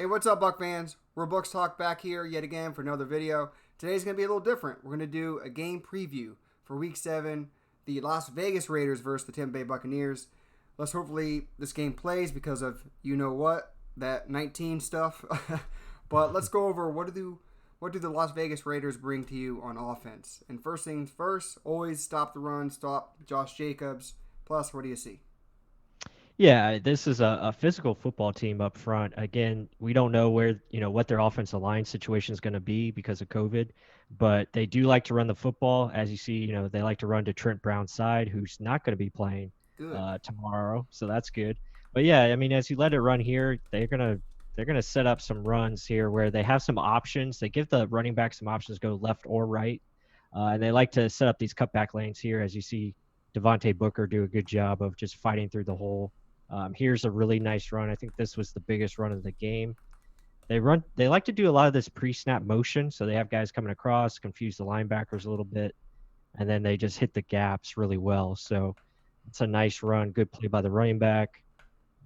Hey, what's up, Buck fans? We're Bucs Talk back here yet again for another video. Today's going to be a little different. We're going to do a game preview for Week 7, the Las Vegas Raiders versus the Tampa Bay Buccaneers. Let's hopefully this game plays because of you-know-what, that 19 stuff. But let's go over what do the Las Vegas Raiders bring to you on offense. And first things first, always stop the run, stop Josh Jacobs. Plus, what do you see? Yeah, this is a physical football team up front. Again, we don't know what their offensive line situation is going to be because of COVID, but they do like to run the football. As you see, they like to run to Trent Brown's side, who's not going to be playing Good. tomorrow, so that's good. But yeah, I mean, as you let it run here, they're gonna set up some runs here where they have some options. They give the running back some options to go left or right, and they like to set up these cutback lanes here. As you see, Devontae Booker do a good job of just fighting through the hole. Here's a really nice run. I think this was the biggest run of the game. They like to do a lot of this pre-snap motion, so they have guys coming across, confuse the linebackers a little bit, and then they just hit the gaps really well. So it's a nice run, good play by the running back.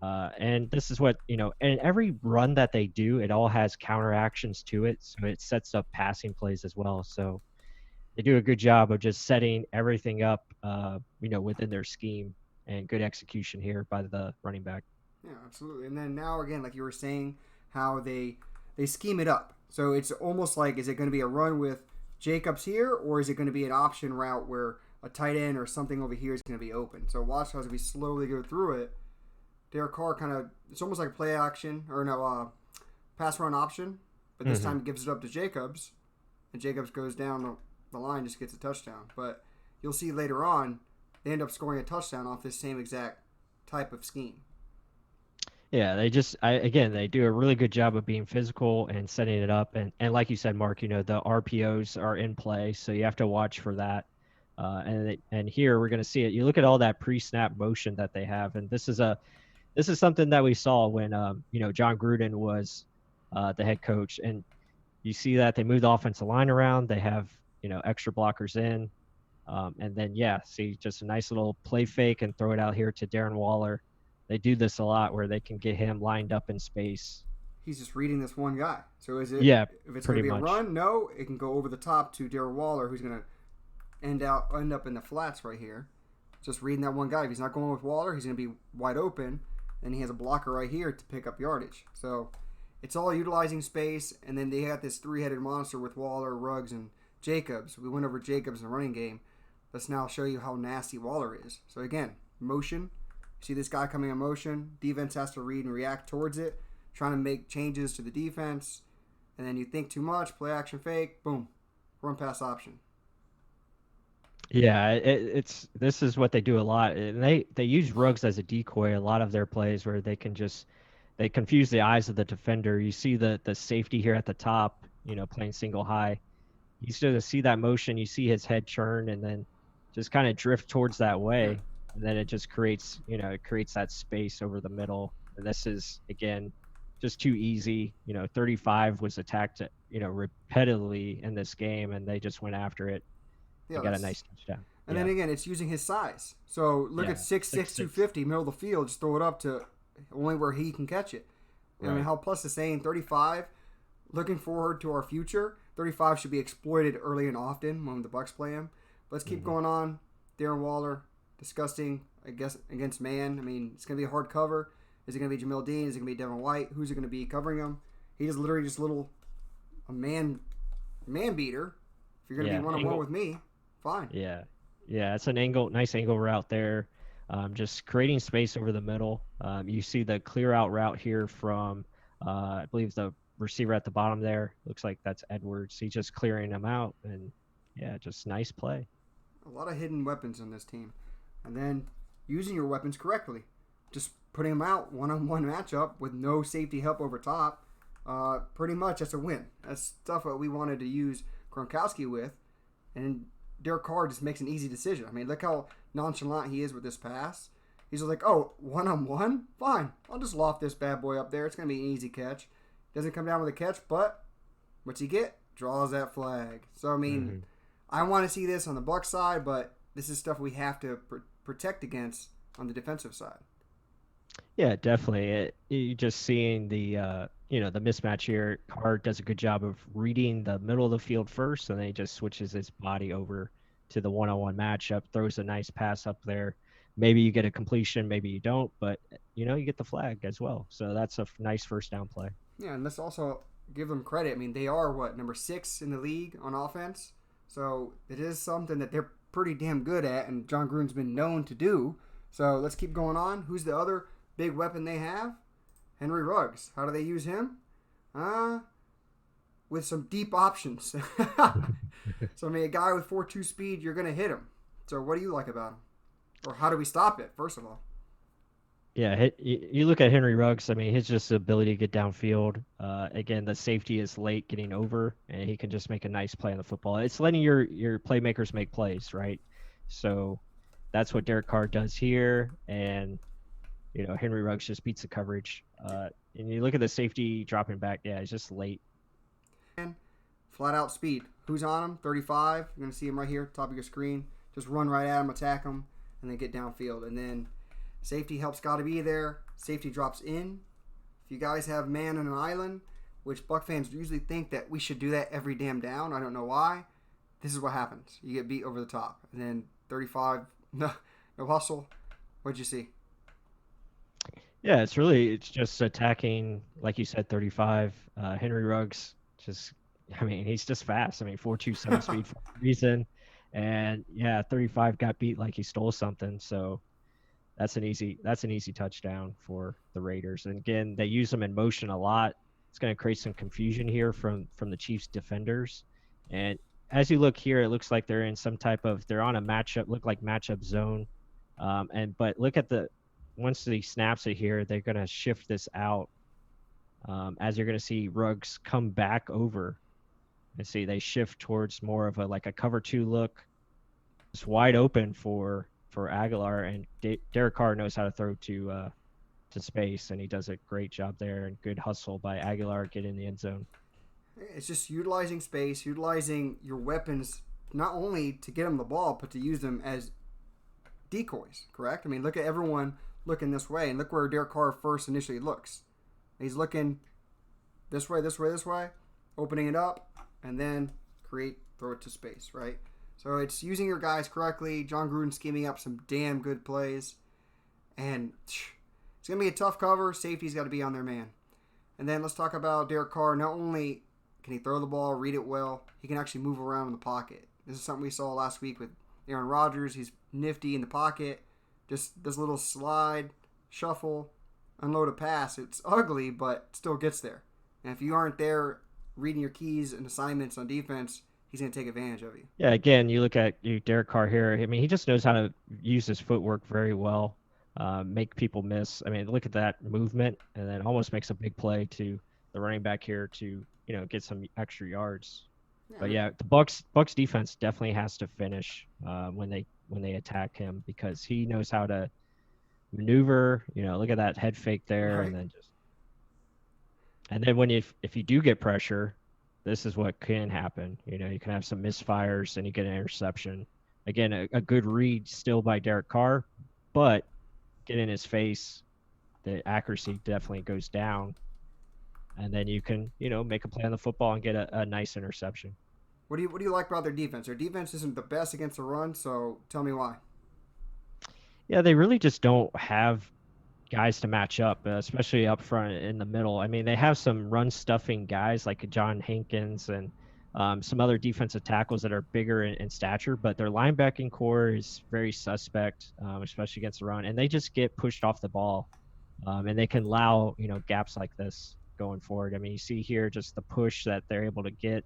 And this is what, and every run that they do, it all has counter actions to it, so it sets up passing plays as well. So they do a good job of just setting everything up, within their scheme, and good execution here by the running back. Yeah, absolutely. And then now again, like you were saying, how they scheme it up. So it's almost like, is it going to be a run with Jacobs here, or is it going to be an option route where a tight end or something over here is going to be open? So watch as we slowly go through it. Derek Carr kind of, it's almost like a play action or no pass run option, but this time it gives it up to Jacobs, and Jacobs goes down the line, just gets a touchdown. But you'll see later on, they end up scoring a touchdown off this same exact type of scheme. Yeah, they do a really good job of being physical and setting it up. And like you said, Mark, the RPOs are in play, so you have to watch for that. And here we're going to see it. You look at all that pre-snap motion that they have, and this is something that we saw when Jon Gruden was the head coach, and you see that they move the offensive line around. They have extra blockers in, and then see just a nice little play fake and throw it out here to Darren Waller. They do this a lot where they can get him lined up in space. He's just reading this one guy. So is it, Yeah, if it's going pretty to be a much. run? No, it can go over the top to Darren Waller, who's going to end up in the flats right here. Just reading that one guy. If he's not going with Waller, he's going to be wide open, and he has a blocker right here to pick up yardage. So it's all utilizing space, and then they got this three-headed monster with Waller, Ruggs, and Jacobs. We went over Jacobs in the running game. Let's now show you how nasty Waller is. So again, motion. See this guy coming in motion. Defense has to read and react towards it, trying to make changes to the defense. And then you think too much, play action fake, boom, run pass option. Yeah, this is what they do a lot. And they use Ruggs as a decoy a lot of their plays where they confuse the eyes of the defender. You see the safety here at the top, playing single high. You sort of see that motion, you see his head churn and then just kind of drift towards that Yeah. way. And then it just creates that space over the middle. And this is, again, just too easy. 35 was attacked, repeatedly in this game, and they just went after it. They Yeah, got a nice touchdown. and Yeah. then again, it's using his size. So look Yeah. at 6'6", 6'6". 250, middle of the field. Just throw it up to only where he can catch it. I mean, Right. how Plus is saying 35, looking forward to our future, 35 should be exploited early and often when the Bucs play him. Let's keep going on. Darren Waller, disgusting, I guess, against man. I mean, it's going to be a hard cover. Is it going to be Jamil Dean? Is it going to be Devin White? Who's it going to be covering him? He's literally just a man beater. If you're going to be one-on-one with me, fine. Yeah. Yeah, it's nice angle route there. Just creating space over the middle. You see the clear out route here from, I believe the receiver at the bottom there. Looks like that's Edwards. He's just clearing them out, and just nice play. A lot of hidden weapons on this team. And then using your weapons correctly. Just putting them out one-on-one matchup with no safety help over top. Pretty much that's a win. That's stuff that we wanted to use Gronkowski with. And Derek Carr just makes an easy decision. I mean, look how nonchalant he is with this pass. He's just like, oh, one-on-one? Fine. I'll just loft this bad boy up there. It's going to be an easy catch. Doesn't come down with a catch, but what's he get? Draws that flag. So, I mean, I want to see this on the Bucs side, but this is stuff we have to protect against on the defensive side. Yeah, definitely. You just seeing the the mismatch here. Carr does a good job of reading the middle of the field first, and then he just switches his body over to the one-on-one matchup, throws a nice pass up there. Maybe you get a completion, maybe you don't, but you get the flag as well. So that's a nice first down play. Yeah, and let's also give them credit. I mean, they are what, number 6 in the league on offense, so it is something that they're pretty damn good at, and Jon Gruden's been known to do. So let's keep going on. Who's the other big weapon they have? Henry Ruggs. How do they use him? With some deep options. So, I mean, a guy with 4.2 speed, you're going to hit him. So, what do you like about him? Or how do we stop it, first of all? Yeah, you look at Henry Ruggs. I mean, his just ability to get downfield. Again, the safety is late getting over, and he can just make a nice play on the football. It's letting your playmakers make plays, right? So that's what Derek Carr does here, and Henry Ruggs just beats the coverage. And you look at the safety dropping back. Yeah, he's just late. And flat out speed. Who's on him? 35. You're going to see him right here, top of your screen. Just run right at him, attack him, and then get downfield. And then safety help's got to be there. Safety drops in. If you guys have man on an island, which Buck fans usually think that we should do that every damn down. I don't know why. This is what happens. You get beat over the top. And then 35, no hustle. What'd you see? Yeah, it's just attacking, like you said, 35. Henry Ruggs he's just fast. I mean, 4.27 speed for a reason. And yeah, 35 got beat like he stole something. So that's an easy touchdown for the Raiders. And again, they use them in motion a lot. It's going to create some confusion here from the Chiefs defenders. And as you look here, it looks like they're on a matchup zone. But look at once he snaps it here, they're going to shift this out. As you're going to see Ruggs come back over. And see, they shift towards more of a cover 2 look. It's wide open for Aguilar, and Derek Carr knows how to throw to space, and he does a great job there, and good hustle by Aguilar, get in the end zone. It's just utilizing space, utilizing your weapons, not only to get them the ball, but to use them as decoys, correct? I mean, look at everyone looking this way, and look where Derek Carr first initially looks. He's looking this way, opening it up, and then throw it to space, right? So it's using your guys correctly. Jon Gruden scheming up some damn good plays. And it's going to be a tough cover. Safety's got to be on their man. And then let's talk about Derek Carr. Not only can he throw the ball, read it well, he can actually move around in the pocket. This is something we saw last week with Aaron Rodgers. He's nifty in the pocket. Just this little slide, shuffle, unload a pass. It's ugly, but still gets there. And if you aren't there reading your keys and assignments on defense, he's going to take advantage of you. Yeah, again, you look at Derek Carr here. I mean, he just knows how to use his footwork very well, make people miss. I mean, look at that movement, and then almost makes a big play to the running back here to get some extra yards. Yeah. But yeah, the Bucs defense definitely has to finish when they attack him, because he knows how to maneuver. Look at that head fake there, right. And then if you do get pressure, this is what can happen. You can have some misfires and you get an interception. Again, a good read still by Derek Carr, but get in his face, the accuracy definitely goes down. And then you can, make a play on the football and get a nice interception. What do you like about their defense? Their defense isn't the best against the run, so tell me why. Yeah, they really just don't have guys to match up, especially up front in the middle. I mean, they have some run stuffing guys like John Hankins and some other defensive tackles that are bigger in stature, but their linebacking core is very suspect, especially against the run, and they just get pushed off the ball, and they can allow gaps like this going forward. I mean, you see here just the push that they're able to get.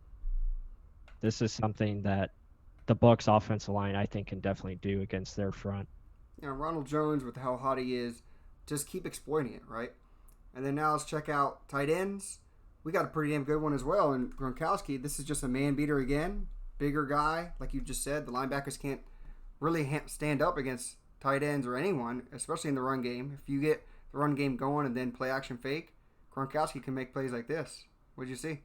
This is something that the Bucs offensive line, I think, can definitely do against their front. Yeah, Ronald Jones, with how hot he is, just keep exploiting it, right? And then now let's check out tight ends. We got a pretty damn good one as well. And Gronkowski, this is just a man beater again. Bigger guy, like you just said. The linebackers can't really stand up against tight ends or anyone, especially in the run game. If you get the run game going and then play action fake, Gronkowski can make plays like this. What'd you see?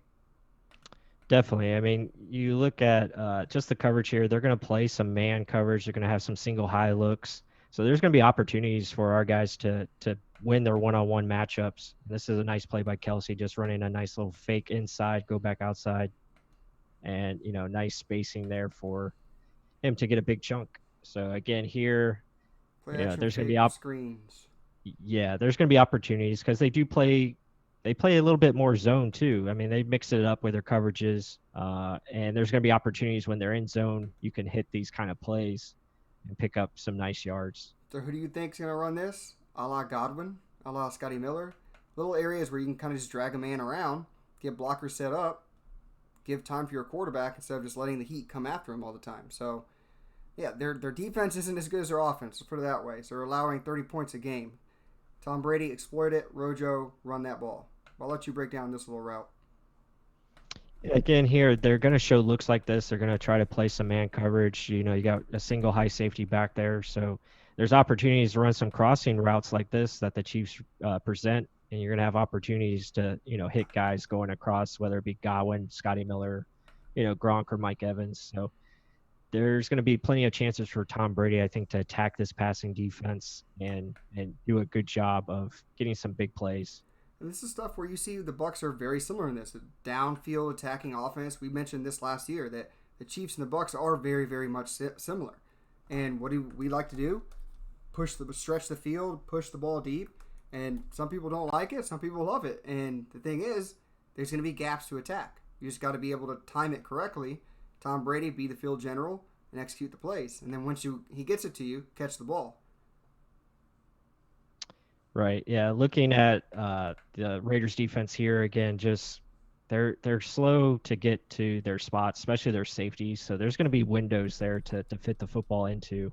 Definitely. I mean, you look at just the coverage here. They're going to play some man coverage. They're going to have some single high looks. So there's going to be opportunities for our guys to win their one-on-one matchups. This is a nice play by Kelsey, just running a nice little fake inside, go back outside, and nice spacing there for him to get a big chunk. So again, here, Play action there's going to fake be screens. there's going to be opportunities because they play a little bit more zone too. I mean, they mix it up with their coverages, and there's going to be opportunities when they're in zone. You can hit these kind of plays and pick up some nice yards. So who do you think's going to run this? A la Godwin, a la Scotty Miller. Little areas where you can kind of just drag a man around, get blockers set up, give time for your quarterback instead of just letting the heat come after him all the time. So, yeah, their defense isn't as good as their offense, let's put it that way. So they're allowing 30 points a game. Tom Brady, exploit it. Rojo, run that ball. I'll let you break down this little route. Again, here they're going to show looks like this. They're going to try to play some man coverage. You got a single high safety back there, so there's opportunities to run some crossing routes like this that the Chiefs present, and you're going to have opportunities to hit guys going across, whether it be Godwin, Scotty Miller, Gronk or Mike Evans. So there's going to be plenty of chances for Tom Brady, I think, to attack this passing defense and do a good job of getting some big plays. And this is stuff where you see the Bucs are very similar in this. A downfield attacking offense. We mentioned this last year that the Chiefs and the Bucs are very, very much similar. And what do we like to do? Stretch the field, push the ball deep. And some people don't like it. Some people love it. And the thing is, there's going to be gaps to attack. You just got to be able to time it correctly. Tom Brady, be the field general, and execute the plays. And then once he gets it to you, catch the ball. Right. Yeah. Looking at the Raiders defense here again, just they're slow to get to their spots, especially their safeties. So there's going to be windows there to fit the football into.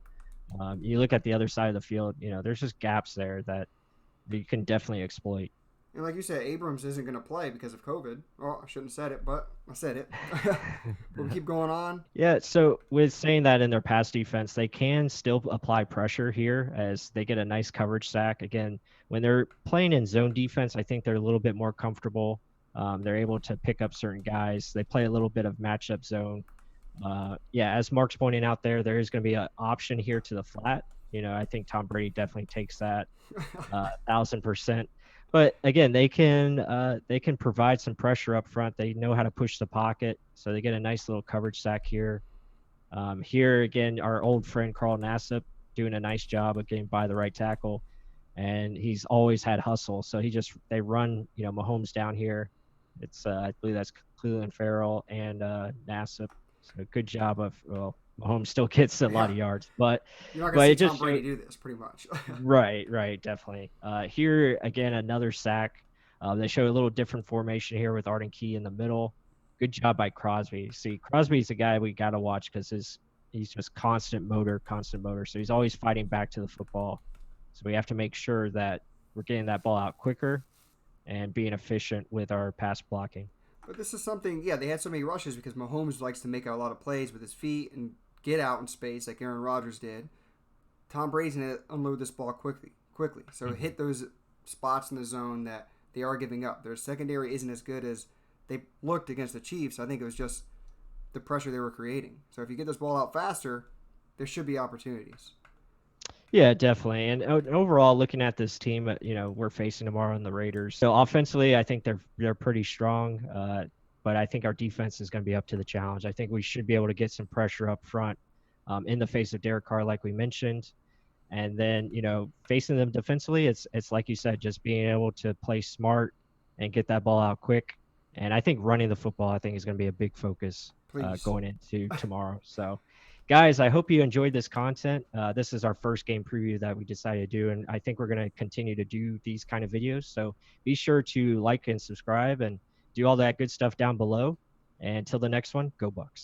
You look at the other side of the field, there's just gaps there that you can definitely exploit. And like you said, Abrams isn't going to play because of COVID. Well, I shouldn't have said it, but I said it. But we keep going on. Yeah, so with saying that in their pass defense, they can still apply pressure here as they get a nice coverage sack. Again, when they're playing in zone defense, I think they're a little bit more comfortable. They're able to pick up certain guys. They play a little bit of matchup zone. As Mark's pointing out there is going to be an option here to the flat. I think Tom Brady definitely takes that 1,000%. But again, they can provide some pressure up front. They know how to push the pocket, so they get a nice little coverage sack here. Here again, our old friend Carl Nassib doing a nice job of getting by the right tackle, and he's always had hustle. So they run Mahomes down here. It's I believe that's Cleveland Farrell and Nassib. So good job of Mahomes still gets a lot of yards, but you're not going to see Tom Brady do this, pretty much. Right, definitely. Here again, another sack. They show a little different formation here with Arden Key in the middle. Good job by Crosby. See, Crosby's a guy we got to watch because he's just constant motor. So he's always fighting back to the football. So we have to make sure that we're getting that ball out quicker and being efficient with our pass blocking. But this is something, they had so many rushes because Mahomes likes to make a lot of plays with his feet and get out in space like Aaron Rodgers did. Tom Brady's going to unload this ball quickly. So hit those spots in the zone that they are giving up. Their secondary isn't as good as they looked against the Chiefs. I think it was just the pressure they were creating. So if you get this ball out faster, there should be opportunities. Yeah, definitely. And overall, looking at this team, we're facing tomorrow in the Raiders. So offensively, I think they're pretty strong. But I think our defense is going to be up to the challenge. I think we should be able to get some pressure up front in the face of Derek Carr, like we mentioned. And then, facing them defensively, it's like you said, just being able to play smart and get that ball out quick. And I think running the football, I think, is going to be a big focus going into tomorrow. So, guys, I hope you enjoyed this content. This is our first game preview that we decided to do, and I think we're going to continue to do these kind of videos. So be sure to like and subscribe and do all that good stuff down below. And until the next one, go Bucs.